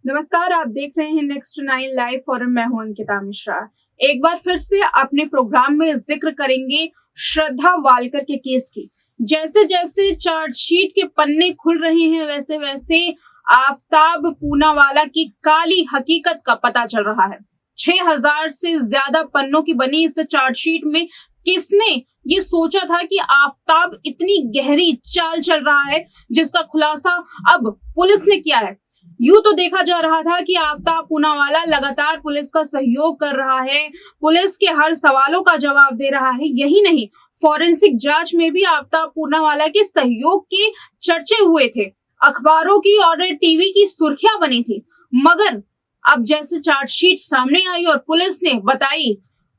नमस्कार, आप देख रहे हैं नेक्स्ट 9 लाइव और मैं हूं अंकिता मिश्रा। एक बार फिर से अपने प्रोग्राम में जिक्र करेंगे श्रद्धा वालकर के केस की। जैसे जैसे चार्जशीट के पन्ने खुल रहे हैं वैसे वैसे आफताब पूनावाला की काली हकीकत का पता चल रहा है। 6000 से ज्यादा पन्नों की बनी इस चार्जशीट में किसने ये सोचा था कि आफताब इतनी गहरी चाल चल रहा है, जिसका खुलासा अब पुलिस ने किया है। यूं तो देखा जा रहा था कि आफताब पूनावाला लगातार पुलिस का सहयोग कर रहा है, पुलिस के हर सवालों का जवाब दे रहा है। यही नहीं, फॉरेंसिक जांच में भी आफताब पूनावाला के सहयोग के चर्चे हुए थे, अखबारों की और टीवी की सुर्खियां बनी थी। मगर अब जैसे चार्जशीट सामने आई और पुलिस ने बताई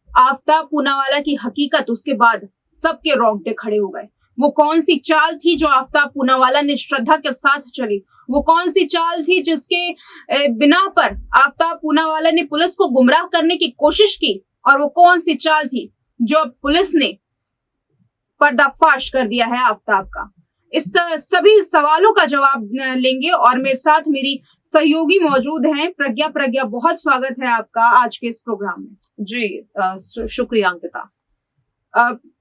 आफताब पूनावाला की हकीकत, उसके बाद सबके रोंगटे खड़े हो गए। वो कौन सी चाल थी जो आफताब पूनावाला ने श्रद्धा के साथ चली? वो कौन सी चाल थी जिसके बिना पर आफताब पूनावाला ने पुलिस को गुमराह करने की कोशिश की? और वो कौन सी चाल थी जो अब पुलिस ने पर्दाफाश कर दिया है आफताब का? इस सभी सवालों का जवाब लेंगे और मेरे साथ मेरी सहयोगी मौजूद हैं। प्रज्ञा, बहुत स्वागत है आपका आज के इस प्रोग्राम में। जी शुक्रिया अंकिता।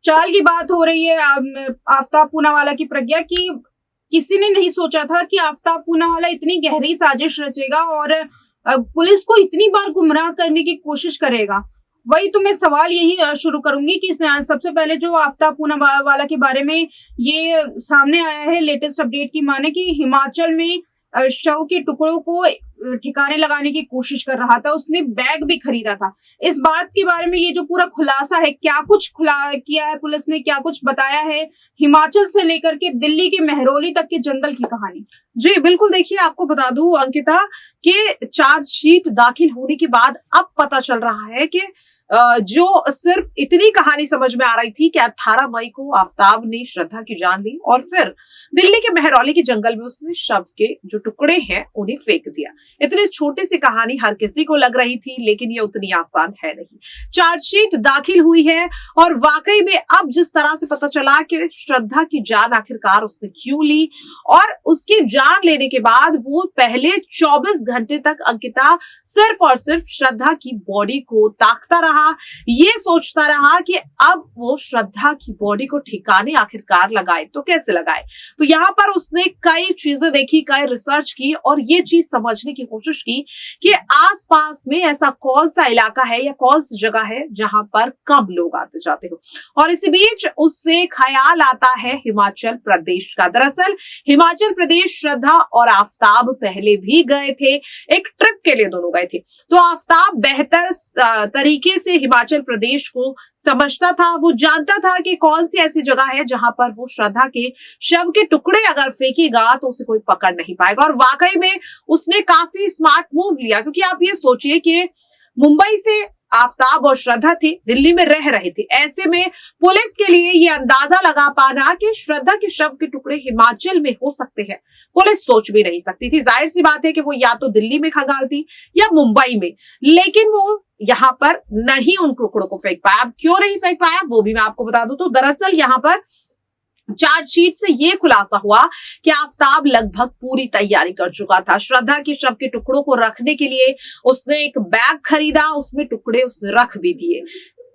चाल की बात हो रही है आफताब पूनावाला की। प्रज्ञा की किसी ने नहीं सोचा था कि आफताब पूनावाला इतनी गहरी साजिश रचेगा और पुलिस को इतनी बार गुमराह करने की कोशिश करेगा। वही तो मैं सवाल यही शुरू करूंगी कि सबसे पहले जो आफताब पूनावाला के बारे में ये सामने आया है लेटेस्ट अपडेट की माने कि हिमाचल में शव के टुकड़ों को ठिकाने लगाने की कोशिश कर रहा था, उसने बैग भी खरीदा था। इस बात के बारे में ये जो पूरा खुलासा है, क्या कुछ किया है पुलिस ने, क्या कुछ बताया है? हिमाचल से लेकर के दिल्ली के महरौली तक के जंगल की कहानी। जी बिल्कुल, देखिए आपको बता दूं अंकिता कि चार्जशीट दाखिल होने के बाद अब पता चल रहा है कि जो सिर्फ इतनी कहानी समझ में आ रही थी कि 18 मई को आफताब ने श्रद्धा की जान ली और फिर दिल्ली के महरौली के जंगल में उसने शव के जो टुकड़े हैं उन्हें फेंक दिया। इतनी छोटी सी कहानी हर किसी को लग रही थी, लेकिन ये उतनी आसान है नहीं। चार्जशीट दाखिल हुई है और वाकई में अब जिस तरह से पता चला कि श्रद्धा की जान आखिरकार उसने क्यों ली और उसकी जान लेने के बाद वो पहले 24 घंटे तक अंकिता सिर्फ और सिर्फ श्रद्धा की बॉडी को ताकता रहा, ये सोचता रहा कि अब वो श्रद्धा की बॉडी को ठिकाने आखिरकार लगाए तो कैसे लगाए। तो यहाँ पर उसने कई चीजें देखी, कई रिसर्च की और ये चीज समझने की कोशिश की कि आसपास में ऐसा कौन सा इलाका है या कौन सी जगह है जहां पर कम लोग आते जाते हो। और इसी बीच उससे ख्याल आता है हिमाचल प्रदेश का। दरअसल हिमाचल प्रदेश श्रद्धा और आफताब पहले भी गए थे, एक ट्रिप के लिए दोनों गए थे। तो आफताब बेहतर तरीके से हिमाचल प्रदेश को समझता था, वो जानता था कि कौन सी ऐसी जगह है जहां पर वो श्रद्धा के शव के टुकड़े अगर फेंकेगा तो उसे कोई पकड़ नहीं पाएगा। और वाकई में उसने काफी स्मार्ट मूव लिया, क्योंकि आप ये सोचिए कि मुंबई से आफताब और श्रद्धा थे, दिल्ली में रह रहे थे। ऐसे में पुलिस के लिए ये अंदाजा लगा पाना कि श्रद्धा के शव के टुकड़े हिमाचल में हो सकते हैं, पुलिस सोच भी नहीं सकती थी। जाहिर सी बात है कि वो या तो दिल्ली में खंगालती या मुंबई में, लेकिन वो यहाँ पर नहीं उन टुकड़ों को फेंक पाया। अब क्यों नहीं फेंक पाया वो भी मैं आपको बता दूं। तो दरअसल यहाँ पर चार्जशीट से ये खुलासा हुआ कि आफताब लगभग पूरी तैयारी कर चुका था। श्रद्धा के शव के टुकड़ों को रखने के लिए उसने एक बैग खरीदा, उसमें टुकड़े उसने रख भी दिए।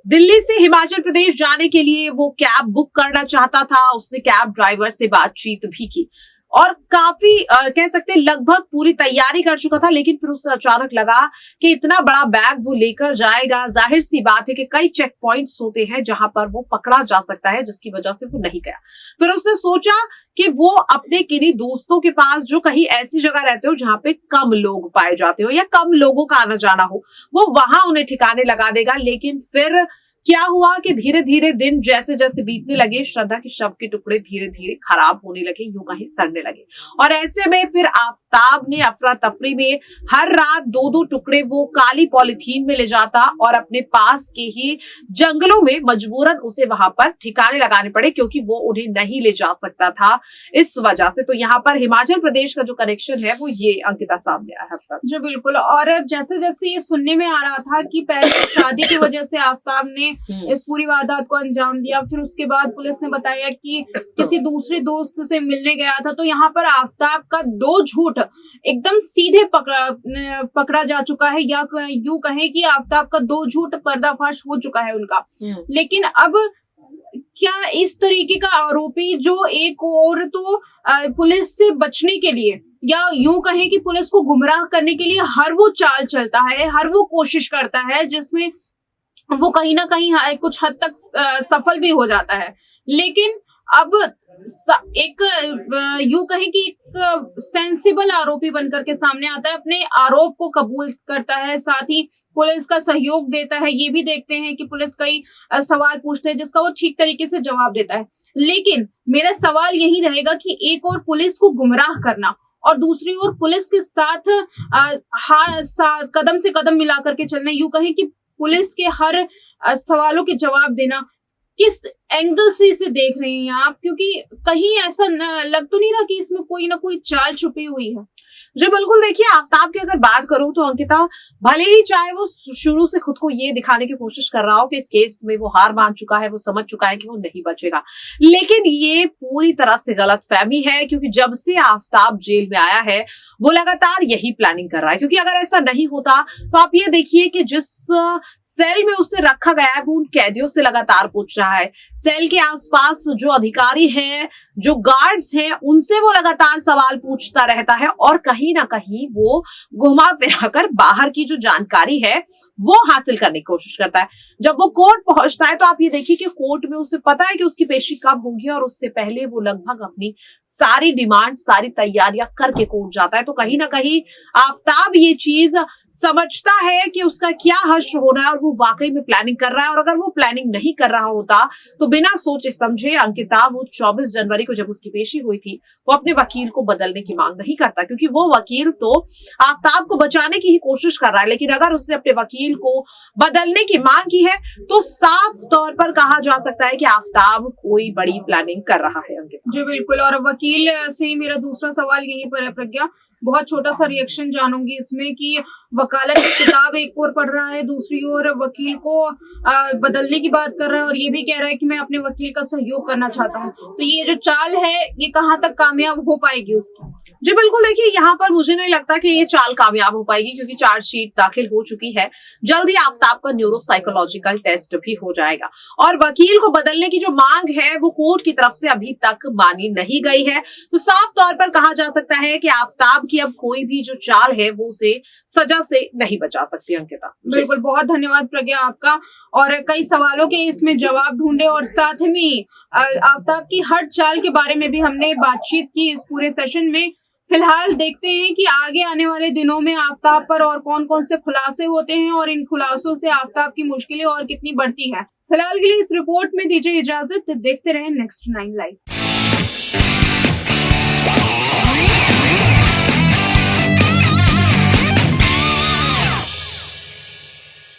दिल्ली से हिमाचल प्रदेश जाने के लिए वो कैब बुक करना चाहता था, उसने कैब ड्राइवर से बातचीत भी की और काफी कह सकते लगभग पूरी तैयारी कर चुका था। लेकिन फिर उसे अचानक लगा कि इतना बड़ा बैग वो लेकर जाएगा, जाहिर सी बात है कि कई चेक पॉइंट्स होते हैं जहां पर वो पकड़ा जा सकता है, जिसकी वजह से वो नहीं गया। फिर उसने सोचा कि वो अपने किन्हीं दोस्तों के पास जो कहीं ऐसी जगह रहते हो जहां पे कम लोग पाए जाते हो या कम लोगों का आना जाना हो, वो वहां उन्हें ठिकाने लगा देगा। लेकिन फिर क्या हुआ कि धीरे धीरे दिन जैसे जैसे बीतने लगे, श्रद्धा के शव के टुकड़े धीरे धीरे खराब होने लगे, यूं कहीं सड़ने लगे। और ऐसे में फिर आफताब ने अफरा तफरी में हर रात 2-2 टुकड़े वो काली पॉलिथीन में ले जाता और अपने पास के ही जंगलों में मजबूरन उसे वहां पर ठिकाने लगाने पड़े, क्योंकि वो उन्हें नहीं ले जा सकता था इस वजह से। तो यहाँ पर हिमाचल प्रदेश का जो कनेक्शन है वो ये अंकिता सामने आया है। जी बिल्कुल। और जैसे जैसे ये सुनने में आ रहा था कि पहले शादी की वजह से आफताब ने इस पूरी वारदात को अंजाम दिया। फिर उसके बाद पुलिस ने बताया कि किसी दूसरे दोस्त से मिलने गया था। तो यहाँ पर आफताब का 2 झूठ एकदम सीधे पकड़ा जा चुका है, या यूं कहें कि आफताब का 2 झूठ पर्दाफाश हो चुका है उनका। लेकिन अब क्या इस तरीके का आरोपी जो एक और तो पुलिस से बचने के लिए, या यूं कहें कि पुलिस को गुमराह करने के लिए हर वो चाल चलता है, हर वो कोशिश करता है जिसमें वो कहीं ना कहीं कुछ हद तक सफल भी हो जाता है। लेकिन अब एक यूं कहें कि एक सेंसिबल आरोपी बनकर के सामने आता है, अपने आरोप को कबूल करता है, साथ ही पुलिस का सहयोग देता है। ये भी देखते हैं कि पुलिस कई सवाल पूछते हैं जिसका वो ठीक तरीके से जवाब देता है। लेकिन मेरा सवाल यही रहेगा कि एक और पुलिस को गुमराह करना और दूसरी ओर पुलिस के साथ कदम से कदम मिलाकर के चलना, यूं कहें कि पुलिस के हर सवालों के जवाब देना, किस एंगल से इसे देख रहे हैं आप? क्योंकि कहीं ऐसा लग तो नहीं रहा कि इसमें कोई ना कोई चाल छुपी हुई है? जी बिल्कुल, देखिए आफताब की अगर बात करूं तो अंकिता, भले ही चाहे वो शुरू से खुद को ये दिखाने की कोशिश कर रहा हो कि इस केस में वो हार मान चुका है, वो समझ चुका है कि वो नहीं बचेगा, लेकिन ये पूरी तरह से गलतफहमी है। क्योंकि जब से आफताब जेल में आया है वो लगातार यही प्लानिंग कर रहा है। क्योंकि अगर ऐसा नहीं होता तो आप ये देखिए कि जिस सेल में उसे रखा गया है वो उन कैदियों से लगातार पूछ रहा है। सेल के आसपास जो अधिकारी हैं, जो गार्ड्स हैं, उनसे वो लगातार सवाल पूछता रहता है और कहीं ना कहीं वो घुमा फिराकर बाहर की जो जानकारी है वो हासिल करने की कोशिश करता है। जब वो कोर्ट पहुंचता है तो आप ये देखिए कि कोर्ट में उसे पता है कि उसकी पेशी कब होगी और उससे पहले वो लगभग अपनी सारी डिमांड, सारी तैयारियां करके कोर्ट जाता है। तो कहीं ना कहीं आफताब ये चीज समझता है कि उसका क्या हश्र होना है और वो वाकई में प्लानिंग कर रहा है। और अगर वो प्लानिंग नहीं कर रहा होता तो बिना सोचे समझे अंकिता, वो 24 जनवरी को जब उसकी पेशी हुई थी वो अपने वकील को बदलने की मांग नहीं करता, क्योंकि वो वकील तो आफताब को बचाने की ही कोशिश कर रहा है। लेकिन अगर उसने अपने वकील को बदलने की मांग की है तो साफ तौर पर कहा जा सकता है कि आफताब कोई बड़ी प्लानिंग कर रहा है अंकिता। जी बिल्कुल, और वकील से ही मेरा दूसरा सवाल यहीं पर है प्रज्ञा। बहुत छोटा सा रिएक्शन जानूंगी इसमें कि वकालत की किताब एक ओर पढ़ रहा है, दूसरी ओर वकील को बदलने की बात कर रहा है और ये भी कह रहा है कि मैं अपने वकील का सहयोग करना चाहता हूँ। तो ये जो चाल है ये कहाँ तक कामयाब हो पाएगी उसकी? जी बिल्कुल, देखिए यहाँ पर मुझे नहीं लगता कि ये चाल कामयाब हो पाएगी, क्योंकि चार्जशीट दाखिल हो चुकी है। जल्दी आफताब का न्यूरो साइकोलॉजिकल टेस्ट भी हो जाएगा और वकील को बदलने की जो मांग है वो कोर्ट की तरफ से अभी तक मानी नहीं गई है। तो साफ तौर पर कहा जा सकता है कि आफताब की अब कोई भी जो चाल है वो उसे सजा से नहीं बचा सकती अंकिता। बिल्कुल, बहुत धन्यवाद प्रज्ञा आपका। और कई सवालों के इसमें जवाब ढूंढे और साथ में आफताब की हर चाल के बारे में भी हमने बातचीत की इस पूरे सेशन में। फिलहाल देखते हैं कि आगे आने वाले दिनों में आफताब पर और कौन कौन से खुलासे होते हैं और इन खुलासों से आफताब की मुश्किलें और कितनी बढ़ती हैं। फिलहाल के लिए इस रिपोर्ट में दीजिए इजाजत, देखते रहें नेक्स्ट 9 लाइव।